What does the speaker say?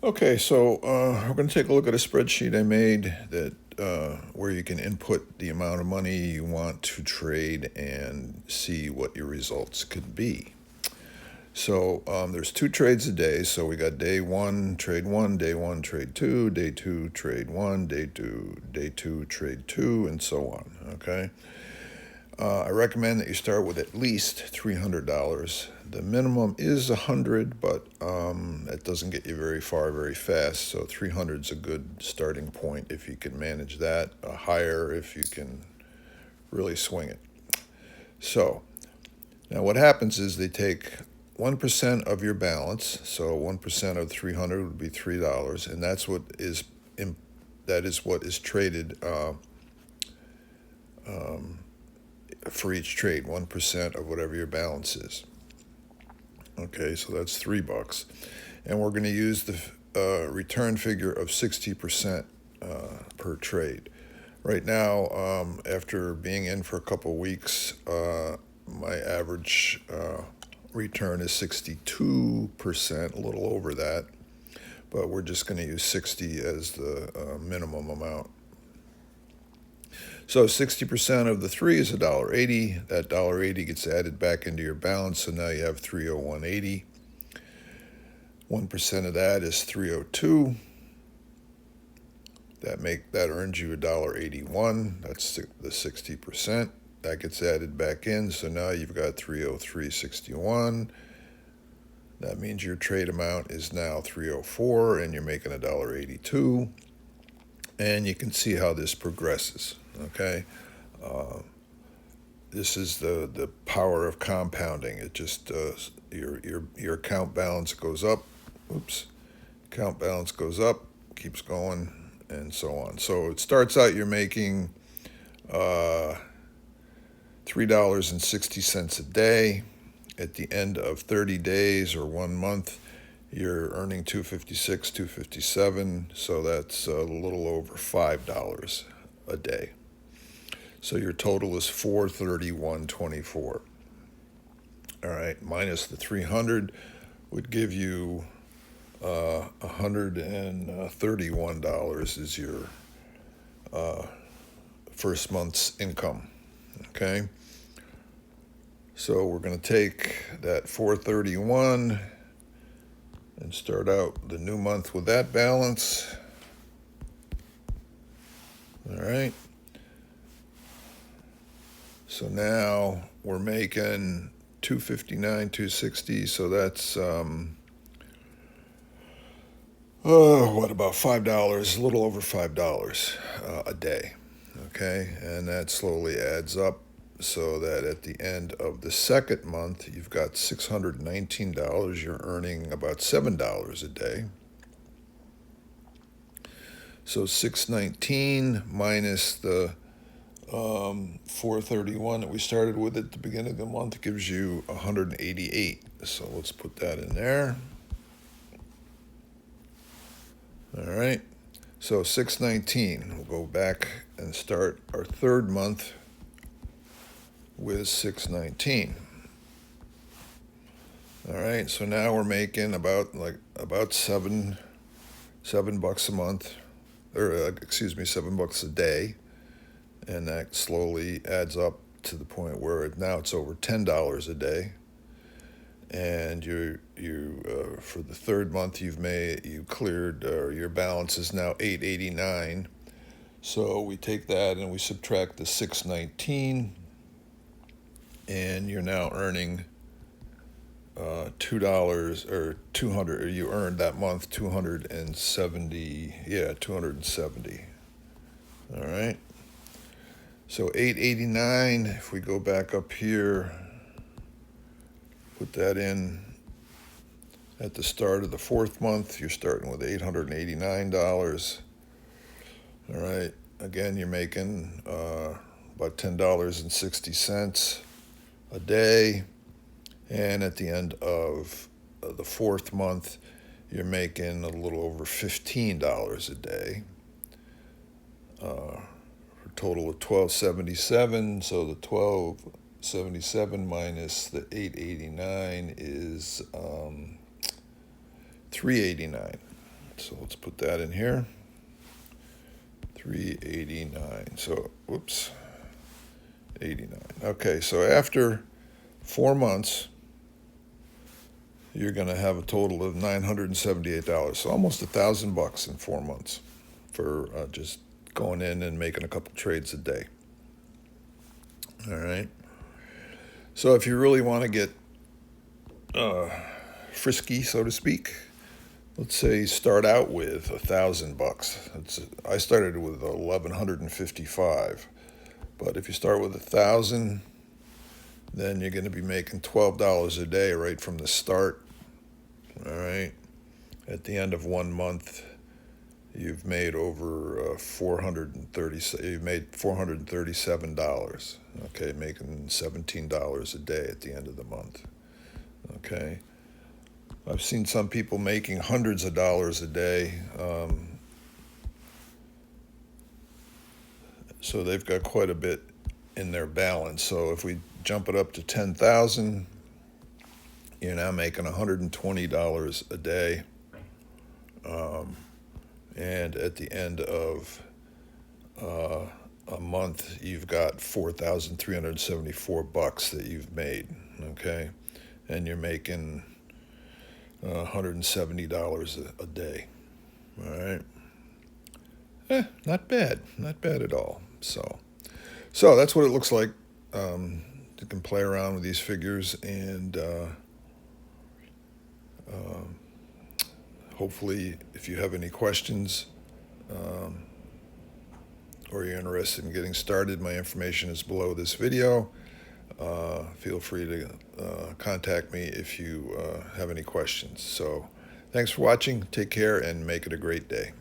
Okay, so we're going to take a look at a spreadsheet I made that where you can input the amount of money you want to trade and see what your results could be. So there's 2 trades a day. So we got day one, trade one, day one, trade two, day two, trade one, day two, trade two, and so on. Okay. I recommend that you start with at least $300. The minimum is 100, but that doesn't get you very far very fast. So 300 is a good starting point if you can manage that. Higher if you can really swing it. So now what happens is they take 1% of your balance. So 1% of 300 would be $3, and that is what is traded. For each trade, 1% of whatever your balance is. Okay, so that's $3. And we're going to use the return figure of 60% per trade. Right now, after being in for a couple weeks, my average return is 62%, a little over that. But we're just going to use 60 as the minimum amount. So 60% of the 3 is $1.80. That $1.80 gets added back into your balance, so now you have $301.80. 1% of that is $302. That earns you $1.81. That's the 60%. That gets added back in, so now you've got $303.61. That means your trade amount is now $304, and you're making $1.82. And you can see how this progresses. Okay, this is the power of compounding. It just your account balance goes up. Oops, account balance goes up, keeps going, and so on. So it starts out you're making $3.60 a day. At the end of 30 days or 1 month, you're earning $256, $257. So that's a little over $5 a day. So your total is $431.24. All right, minus the 300 would give you $131 is your first month's income. Okay, so we're going to take that 431 and start out the new month with that balance. All right. So now we're making $259, $260. So that's what about $5? A little over $5 a day. Okay, and that slowly adds up so that at the end of the second month you've got $619. You're earning about $7 a day. So 619 minus the 431 that we started with at the beginning of the month gives you 188. So let's put that in there. All right. So 619. We'll go back and start our third month with 619. All right. So now we're making about $7 a month, or $7 a day. And that slowly adds up to the point where now it's over $10 a day. And you for the third month you cleared, your balance is now $889. So we take that and we subtract the 619, and you're now earning $2 or 200. Or you earned that month 270. Yeah, 270. All right. So 889, if we go back up here, put that in at the start of the fourth month, you're starting with $889. All right, again, you're making about $10.60 a day. And at the end of the fourth month, you're making a little over $15 a day. Total of $12.77. So the $12.77 minus the $889 is $389. So let's put that in here. 389. So, whoops. 89. Okay, so after 4 months, you're going to have a total of $978. So almost $1,000 in 4 months for just going in and making a couple trades a day. All right. So if you really want to get frisky, so to speak, let's say start out with $1,000. I started with 1,155, but if you start with 1,000, then you're going to be making $12 a day right from the start. All right. At the end of 1 month, you've made over 430. You've made $437. Okay, making $17 a day at the end of the month. Okay. I've seen some people making hundreds of dollars a day. So they've got quite a bit in their balance. So if we jump it up to 10,000, you're now making $120 a day. And at the end of a month, you've got $4,374 that you've made. Okay. And you're making $170 a day. All right. Not bad. Not bad at all. So that's what it looks like. You can play around with these figures, and hopefully, if you have any questions or you're interested in getting started, my information is below this video. Feel free to contact me if you have any questions. So thanks for watching. Take care and make it a great day.